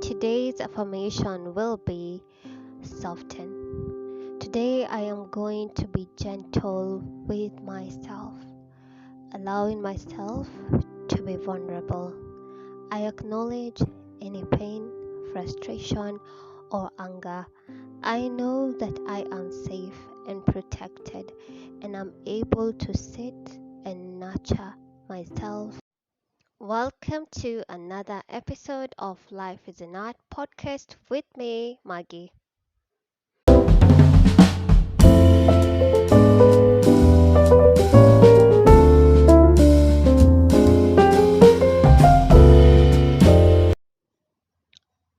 today's affirmation will be soften. Today I am going to be gentle with myself, allowing myself to be vulnerable. I acknowledge any pain, frustration, or anger. I know that I am safe and protected, and I'm able to sit and nurture myself. Welcome to another episode of Life is an Art podcast with me, Maggie.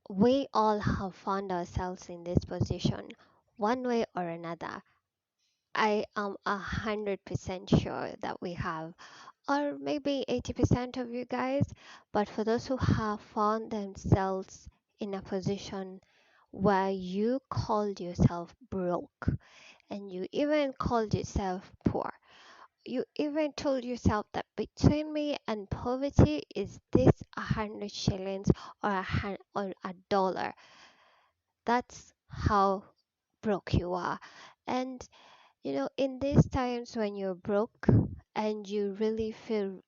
We all have found ourselves in this position one way or another. I am 100% sure that we have, or maybe 80% of you guys, but for those who have found themselves in a position where you called yourself broke and you even called yourself poor, you even told yourself that between me and poverty is this 100 shillings or a dollar. That's how broke you are. And in these times when you're broke and you really feel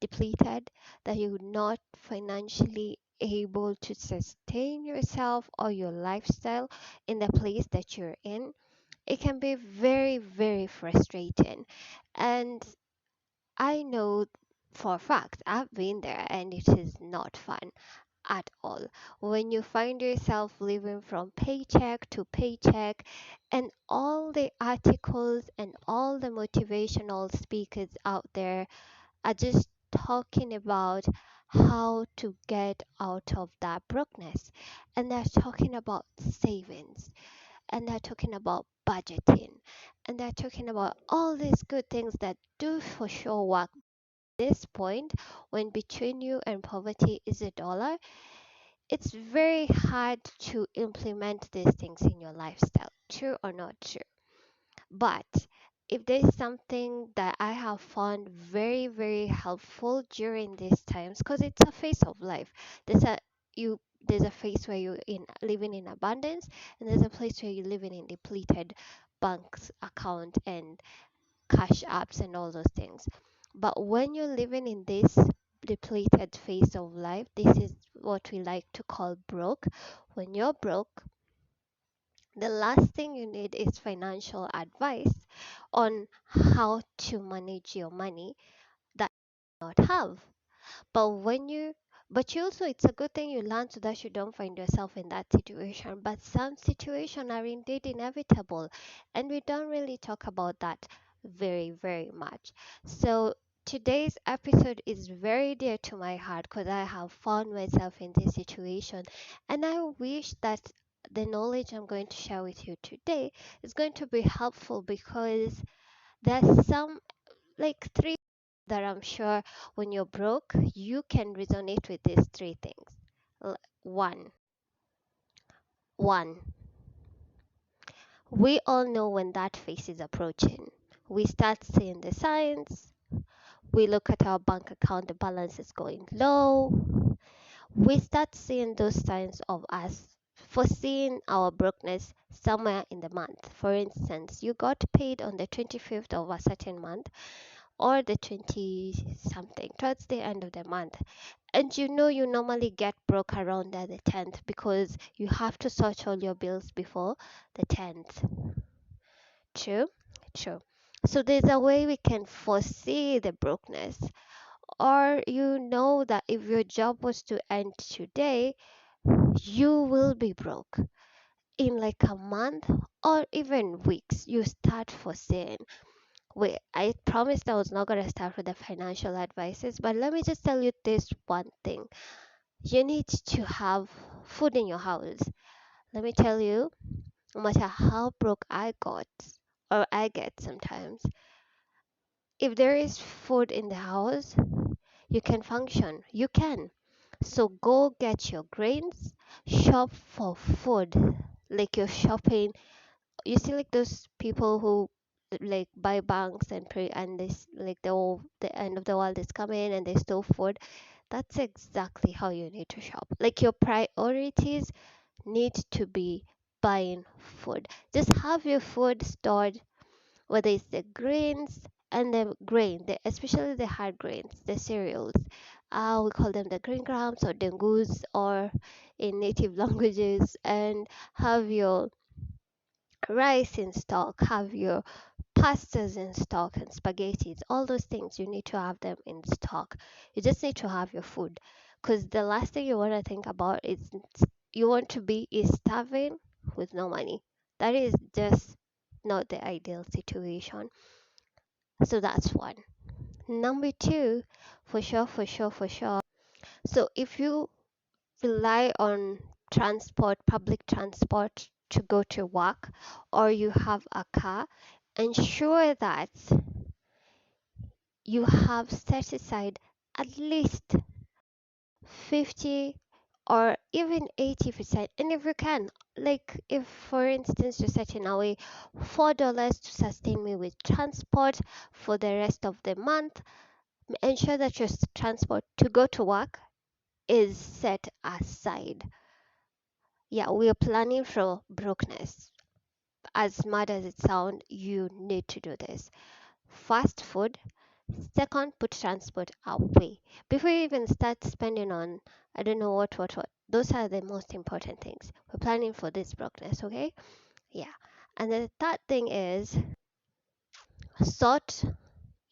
depleted, that you're not financially able to sustain yourself or your lifestyle in the place that you're in, it can be very, very frustrating. And I know for a fact I've been there and it is not fun at all. When you find yourself living from paycheck to paycheck, and all the articles and all the motivational speakers out there are just talking about how to get out of that brokenness, and they're talking about savings, and they're talking about budgeting, and they're talking about all these good things that do for sure work. This point, when between you and poverty is a dollar, it's very hard to implement these things in your lifestyle. True or not true? But if there's something that I have found very, very helpful during these times, because it's a phase of life. There's a you there's a phase where you're in living in abundance, and there's a place where you're living in depleted banks account and cash apps and all those things. But when you're living in this depleted phase of life, this is what we like to call broke. When you're broke, the last thing you need is financial advice on how to manage your money that you not have. But when you but you also, it's a good thing you learn so that you don't find yourself in that situation. But some situations are indeed inevitable, and we don't really talk about that very, very much. So today's episode is very dear to my heart because I have found myself in this situation, and I wish that the knowledge I'm going to share with you today is going to be helpful, because there's some like three that I'm sure when you're broke, you can resonate with these three things. One, one, we all know when that phase is approaching. We start seeing the signs. We look at our bank account, the balance is going low. We start seeing those signs of us foreseeing our brokenness somewhere in the month. For instance, you got paid on the 25th of a certain month, or the 20 something, towards the end of the month, and you normally get broke around the 10th because you have to sort all your bills before the 10th. True. True. So there's a way we can foresee the brokenness, or that if your job was to end today, you will be broke in like a month or even weeks. You start foreseeing. Wait, I promised I was not going to start with the financial advices, but let me just tell you this one thing. You need to have food in your house. Let me tell you, no matter how broke I got, or I get sometimes, if there is food in the house, you can function. You can. So go get your grains, shop for food, like you're shopping. You see, like those people who like buy banks and pray, and this like the end of the world is coming and they store food. That's exactly how you need to shop. Like your priorities need to be buying food. Just have your food stored, whether it's the grains and the especially the hard grains, the cereals. We call them the green grams or dengus or in native languages, and have your rice in stock, have your pastas in stock and spaghettis, all those things you need to have them in stock. You just need to have your food because the last thing you want to think about is you want to be is starving with no money. That is just not the ideal situation. So that's one. Number two, for sure. So if you rely on public transport to go to work, or you have a car, ensure that you have set aside at least 50 or even 80%. And if you can, like if for instance you're setting away $4 to sustain me with transport for the rest of the month, ensure that your transport to go to work is set aside. Yeah, we are planning for brokenness. As mad as it sounds, you need to do this. Fast food. Second, put transport away. Before you even start spending on, I don't know what. Those are the most important things. We're planning for this brokenness, okay? Yeah. And the third thing is sort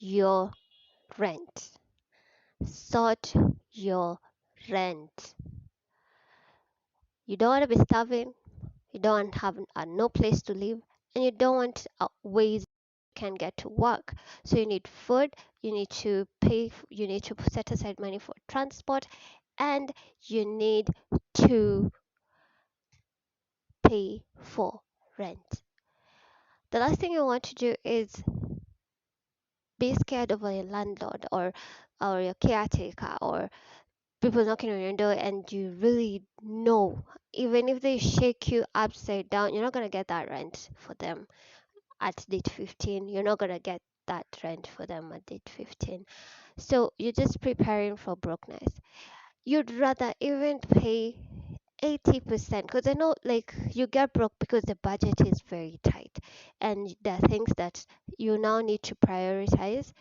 your rent. Sort your rent. You don't want to be starving. You don't have no place to live, and you don't want ways you can get to work. So you need food, you need to you need to set aside money for transport, and you need to pay for rent. The last thing you want to do is be scared of a landlord or your caretaker or people knocking on your door, and you really know even if they shake you upside down, you're not going to get that rent for them at date 15. You're not going to get that rent for them at date 15. So you're just preparing for brokenness. You'd rather even pay 80% because I know like you get broke because the budget is very tight and there are things that you now need to prioritize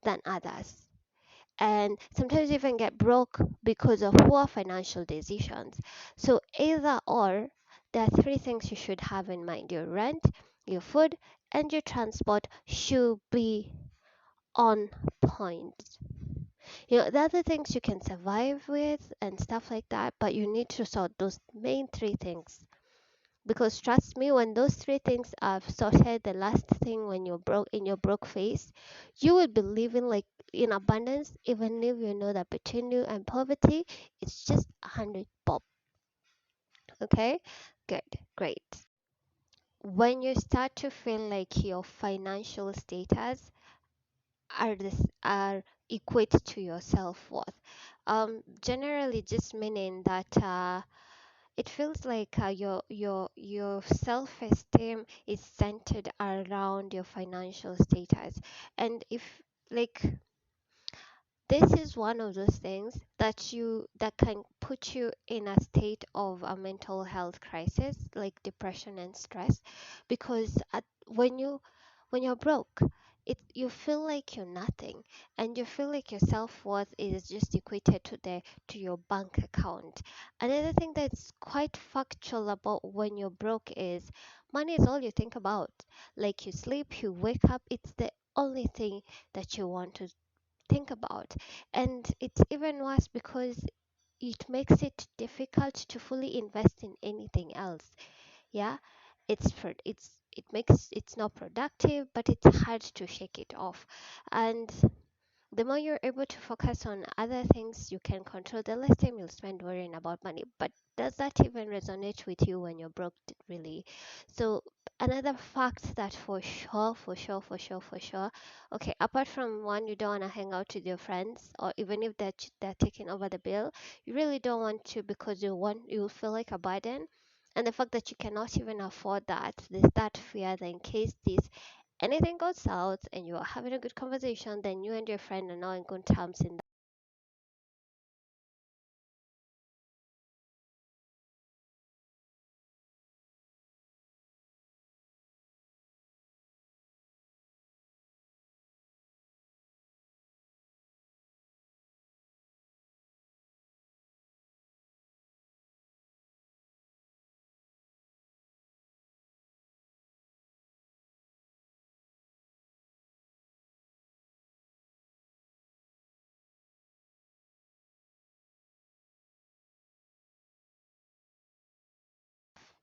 than others. And sometimes you even get broke because of poor financial decisions. So either or, there are three things you should have in mind: your rent, your food, and your transport should be on point. You know, the other things you can survive with and stuff like that, but you need to sort those main three things. Because trust me, when those three things are sorted, the last thing when you're broke in your broke phase, you will be living like in abundance, even if you know that between you and poverty, it's just 100 bob. Okay, good, great. When you start to feel like your financial status are equate to your self-worth, generally just meaning that it feels like your self-esteem is centered around your financial status. And if like this is one of those things that can put you in a state of a mental health crisis like depression and stress, because when you're broke, you feel like you're nothing, and you feel like your self-worth is just equated to your bank account. Another thing that's quite factual about when you're broke is money is all you think about. Like you sleep, you wake up, it's the only thing that you want to think about. And it's even worse because it makes it difficult to fully invest in anything else. Yeah, it makes it's not productive, but it's hard to shake it off. And the more you're able to focus on other things you can control, the less time you'll spend worrying about money. But does that even resonate with you when you're broke, really? So another fact that for sure, okay, apart from one, you don't want to hang out with your friends, or even if they're taking over the bill, you really don't want to because you feel like a burden. And the fact that you cannot even afford that, there's that fear that in case this anything goes south and you are having a good conversation, then you and your friend are now in good terms in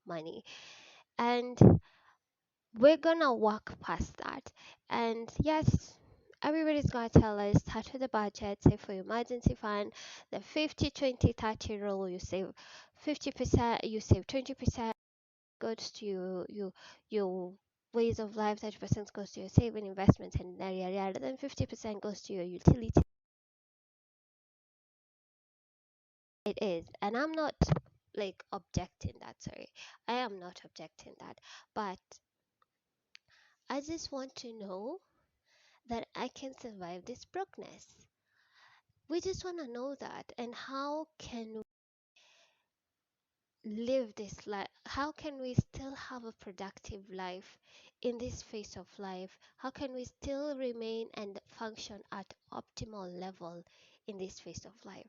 money. And we're gonna walk past that. And yes, everybody's gonna tell us start with the budget, save for your emergency fund, the 50 20 30 rule. You save 50%, you save 20% goes to your ways of life, 30% goes to your saving investments and yada yada yada, then 50% goes to your utility. It is, and I'm not like objecting that, sorry, I am not objecting that, but I just want to know that I can survive this brokenness. We just want to know that. And how can we live this life? How can we still have a productive life in this phase of life? How can we still remain and function at optimal level in this phase of life?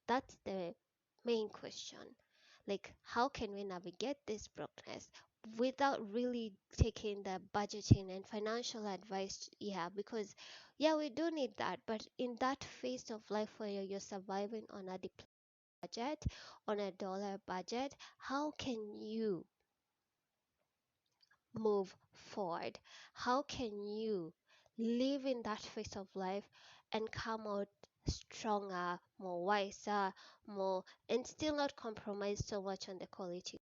That's the main question. Like, how can we navigate this brokenness without really taking the budgeting and financial advice? Yeah, because yeah, we do need that, but in that phase of life where you're surviving on a budget, on a dollar budget, how can you move forward? How can you live in that phase of life and come out stronger, more wiser, more, and still not compromise so much on the quality?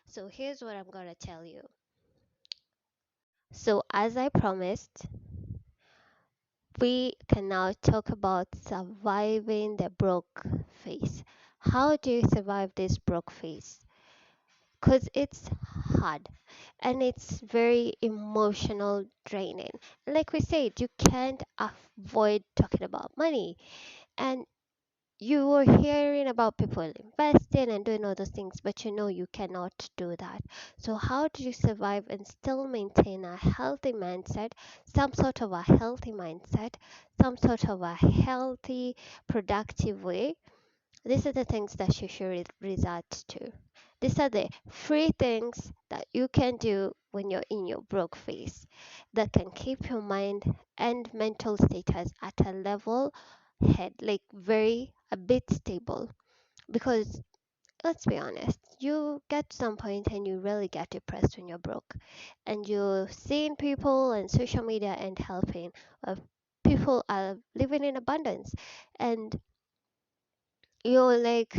So here's what I'm gonna tell you. So as I promised, we can now talk about surviving the broke phase. How do you survive this broke phase? Because it's hard and it's very emotional draining. Like we said, you can't avoid talking about money. And you were hearing about people investing and doing all those things, but you know you cannot do that. So, how do you survive and still maintain a healthy mindset, some sort of a healthy mindset, some sort of a healthy, productive way? These are the things that you should resort to. These are the free things that you can do when you're in your broke phase that can keep your mind and mental status at a level head, like very a bit stable. Because let's be honest, you get to some point and you really get depressed when you're broke, and you're seeing people and social media and helping. People are living in abundance, and you're like,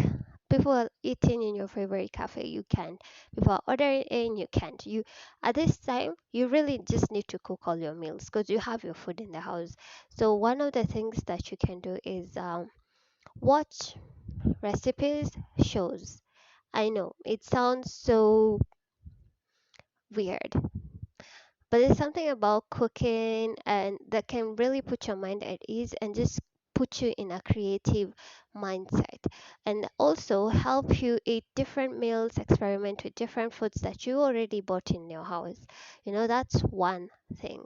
people are eating in your favorite cafe, you can't. People are ordering in, you can't. You, at this time, you really just need to cook all your meals because you have your food in the house. So one of the things that you can do is watch recipes, shows. I know it sounds so weird, but there's something about cooking and that can really put your mind at ease and just put you in a creative mindset, and also help you eat different meals, experiment with different foods that you already bought in your house. You know, that's one thing.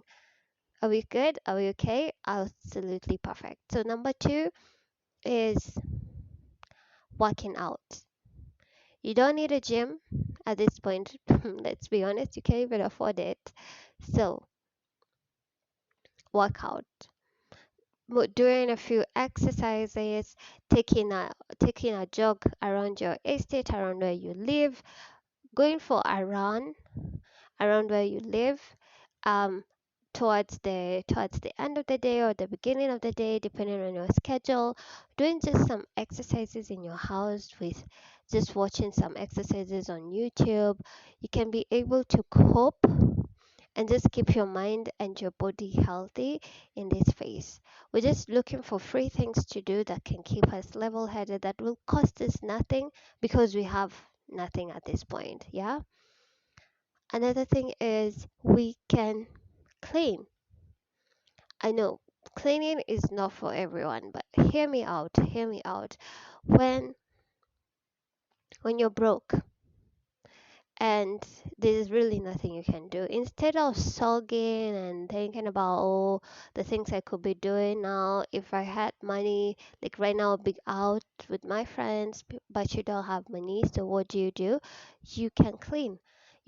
Are we good? Are we okay? Absolutely perfect. So number two is working out. You don't need a gym at this point. Let's be honest, you can't even afford it. So work out, doing a few exercises, taking a jog around your estate, around where you live, going for a run around where you live, um, towards the end of the day or the beginning of the day, depending on your schedule, doing just some exercises in your house with just watching some exercises on YouTube. You can be able to cope and just keep your mind and your body healthy in this phase. We're just looking for free things to do that can keep us level headed, that will cost us nothing because we have nothing at this point. Yeah. Another thing is we can clean. I know cleaning is not for everyone, but hear me out, hear me out. When when you're broke, and there's really nothing you can do, instead of sulking and thinking about, oh, the things I could be doing now if I had money, like right now I'll be out with my friends, but you don't have money, so what do? You can clean.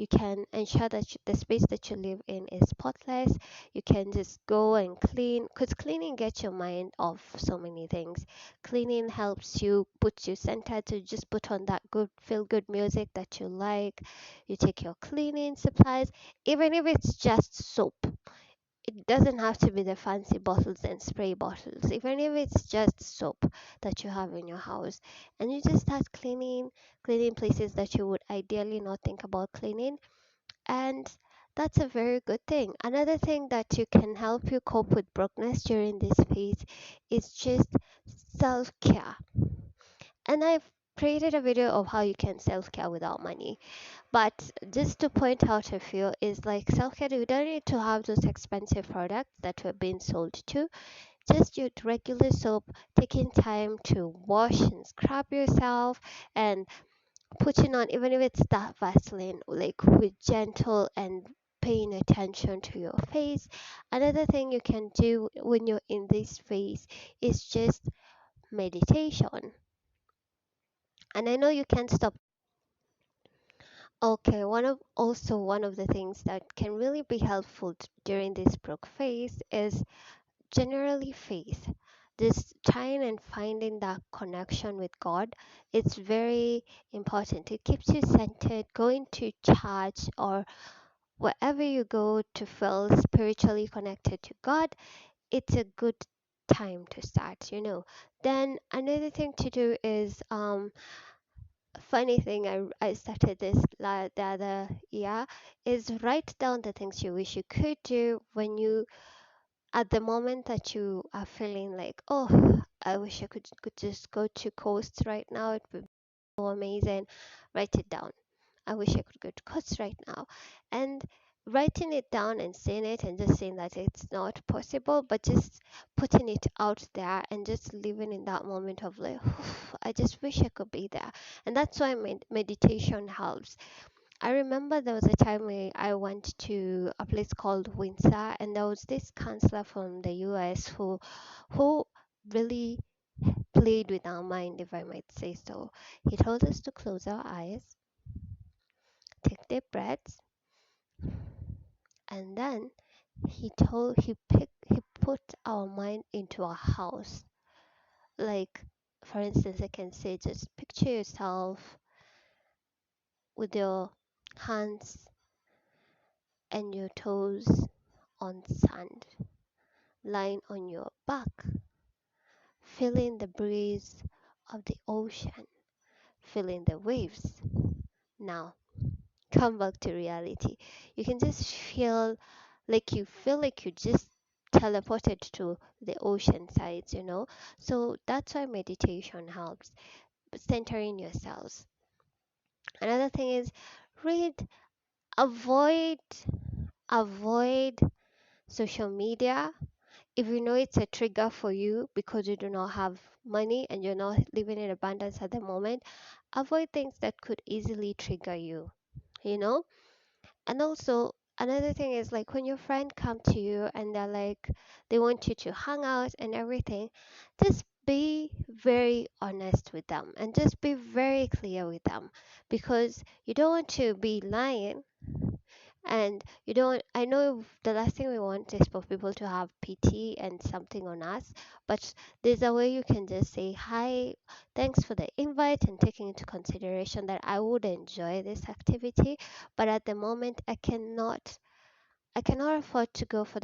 You can ensure that the space that you live in is spotless. You can just go and clean, because cleaning gets your mind off so many things. Cleaning helps you, puts you centered to just put on that good, feel good music that you like. You take your cleaning supplies, even if it's just soap. It doesn't have to be the fancy bottles and spray bottles, even if it's just soap that you have in your house, and you just start cleaning places that you would ideally not think about cleaning. And that's a very good thing. Another thing that you can help you cope with brokenness during this phase is just self-care. And I've created a video of how you can self-care without money, but just to point out a few is like self-care, you don't need to have those expensive products that were being sold to. Just your regular soap, taking time to wash and scrub yourself, and putting on, even if it's that Vaseline, like with gentle and paying attention to your face. Another thing you can do when you're in this phase is just meditation. And I know you can't stop. Okay, one of the things that can really be helpful during this broke phase is generally faith. This trying and finding that connection with God, it's very important. It keeps you centered. Going to church or wherever you go to feel spiritually connected to God, it's a good time to start. Then another thing to do is funny thing, I started this the other year, is write down the things you wish you could do when you, at the moment that you are feeling like, oh, I wish I could just go to coast right now, it would be so amazing. Write it down. I wish I could go to coast right now. And writing it down and saying it and just saying that it's not possible, but just putting it out there and just living in that moment of like, I just wish I could be there. And that's why meditation helps. I remember there was a time I went to a place called Windsor, and there was this counselor from the US who really played with our mind, if I might say so. He told us to close our eyes, take deep breaths, and then he put our mind into a house. Like, for instance, I can say, just picture yourself with your hands and your toes on sand, lying on your back, feeling the breeze of the ocean, feeling the waves. Now, come back to reality. You can just feel like you just teleported to the ocean sides. So that's why meditation helps, centering yourselves. Another thing is read, avoid, avoid social media. If you know it's a trigger for you because you do not have money and you're not living in abundance at the moment, avoid things that could easily trigger you. And also, another thing is like when your friend come to you and they're like, they want you to hang out and everything, just be very honest with them and just be very clear with them, because you don't want to be lying. And you don't, I know the last thing we want is for people to have pity and something on us, but there's a way you can just say, hi, thanks for the invite, and taking into consideration that I would enjoy this activity, but at the moment I cannot afford to go for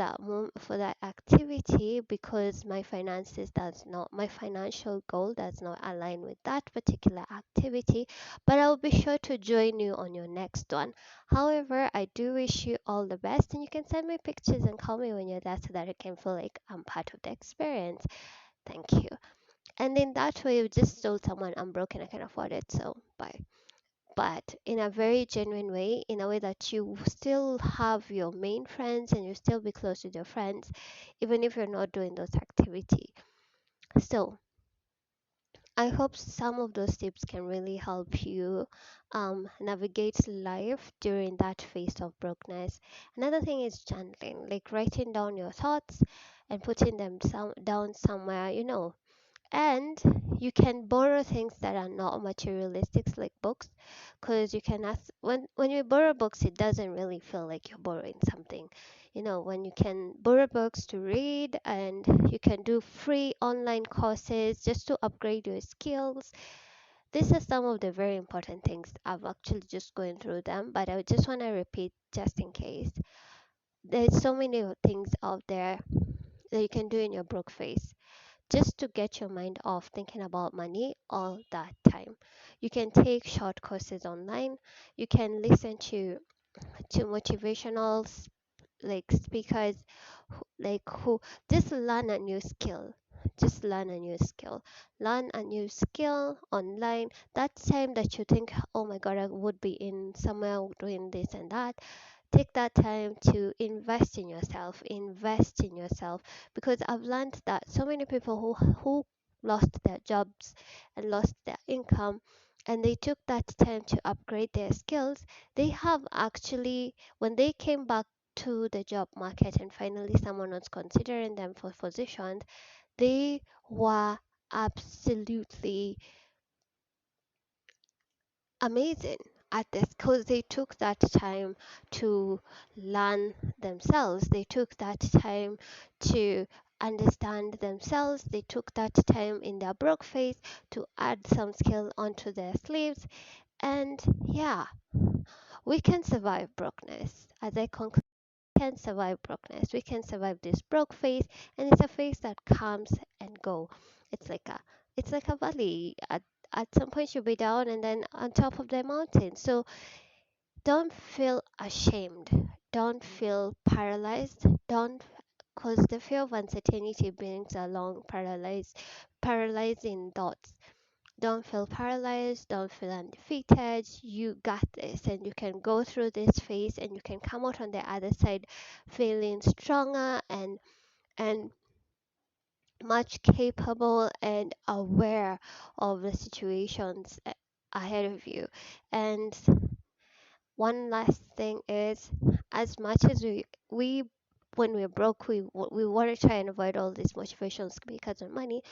for that activity because my financial goal does not align with that particular activity, but I'll be sure to join you on your next one. However, I do wish you all the best, and you can send me pictures and call me when you're there so that I can feel like I'm part of the experience. Thank you. And in that way, you just told someone, I'm broken, I can afford it, so bye. But in a very genuine way, in a way that you still have your main friends and you still be close with your friends, even if you're not doing those activity. So I hope some of those tips can really help you navigate life during that phase of brokenness. Another thing is journaling, like writing down your thoughts and putting them down somewhere. And you can borrow things that are not materialistic like books, because you can ask, when you borrow books it doesn't really feel like you're borrowing something. When you can borrow books to read, and you can do free online courses just to upgrade your skills. These are some of the very important things. I've actually just going through them, but I just want to repeat just in case. There's so many things out there that you can do in your broke phase just to get your mind off thinking about money all that time. You can take short courses online. You can listen to motivational like speakers, who just learn a new skill. Just learn a new skill. Learn a new skill online. That time that you think, oh my god, I would be in somewhere doing this and that, take that time to invest in yourself. Invest in yourself, because I've learned that so many people who lost their jobs and lost their income, and they took that time to upgrade their skills, they have actually, when they came back to the job market and finally someone was considering them for positions, they were absolutely amazing at this, because they took that time to learn themselves. They took that time to understand themselves. They took that time in their broke phase to add some skill onto their sleeves. And yeah, we can survive brokenness. As I conclude, can survive brokenness. We can survive this broke phase, and it's a phase that comes and go. It's like a it's like a valley. At some point you'll be down and then on top of the mountain. So don't feel ashamed. Don't feel paralyzed. Don't, because the fear of uncertainty brings along paralyzing thoughts. Don't feel paralyzed, don't feel undefeated. You got this, and you can go through this phase and you can come out on the other side feeling stronger and much capable and aware of the situations ahead of you. And one last thing is, as much as we when we're broke, we want to try and avoid all these motivations because of money,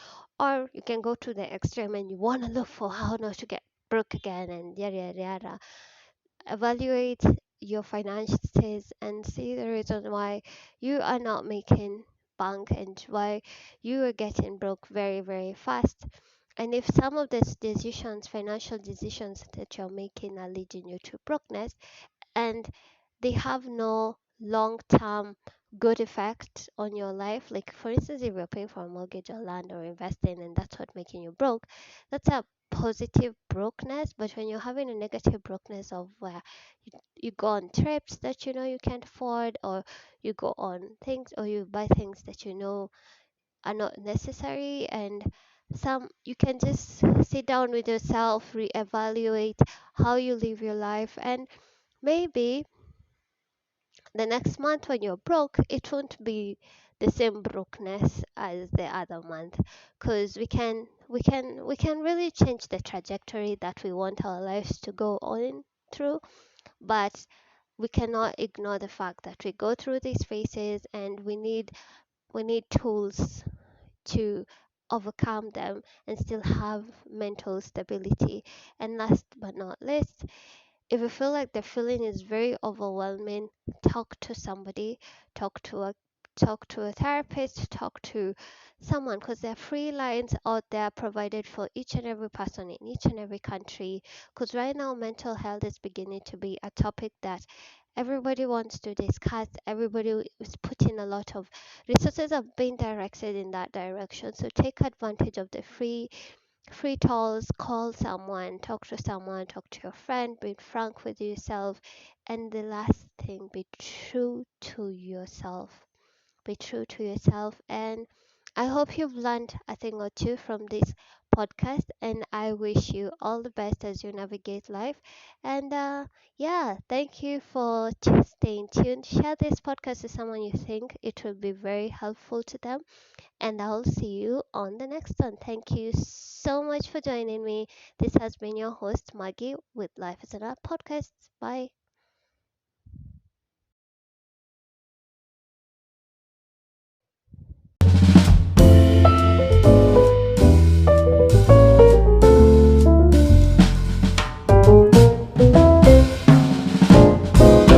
or you can go to the extreme and you want to look for how not to get broke again and yada yada yada. Evaluate your finances and see the reason why you are not making bank and why you are getting broke very very fast. And if some of these decisions, financial decisions that you're making, are leading you to brokenness, and they have no long term good effect on your life, like for instance if you're paying for a mortgage or land or investing and that's what making you broke, that's a positive brokenness. But when you're having a negative brokenness of where you go on trips that you know you can't afford, or you go on things, or you buy things that you know are not necessary, and some, you can just sit down with yourself, reevaluate how you live your life, and maybe the next month when you're broke, it won't be the same brokenness as the other month, because we can really change the trajectory that we want our lives to go on through. But we cannot ignore the fact that we go through these phases, and we need tools to overcome them and still have mental stability. And last but not least, if you feel like the feeling is very overwhelming, talk to somebody, talk to a talk to a therapist, talk to someone, because there are free lines out there provided for each and every person in each and every country. Because right now mental health is beginning to be a topic that everybody wants to discuss. Everybody is putting a lot of resources are being directed in that direction. So take advantage of the free tools. Call someone, talk to someone, talk to your friend, be frank with yourself. And the last thing, be true to yourself. Be true to yourself. And I hope you've learned a thing or two from this podcast. And I wish you all the best as you navigate life. And yeah, thank you for staying tuned. Share this podcast with someone you think it will be very helpful to them, and I'll see you on the next one. Thank you so much for joining me. This has been your host, Maggie, with Life is an Art podcast. Bye.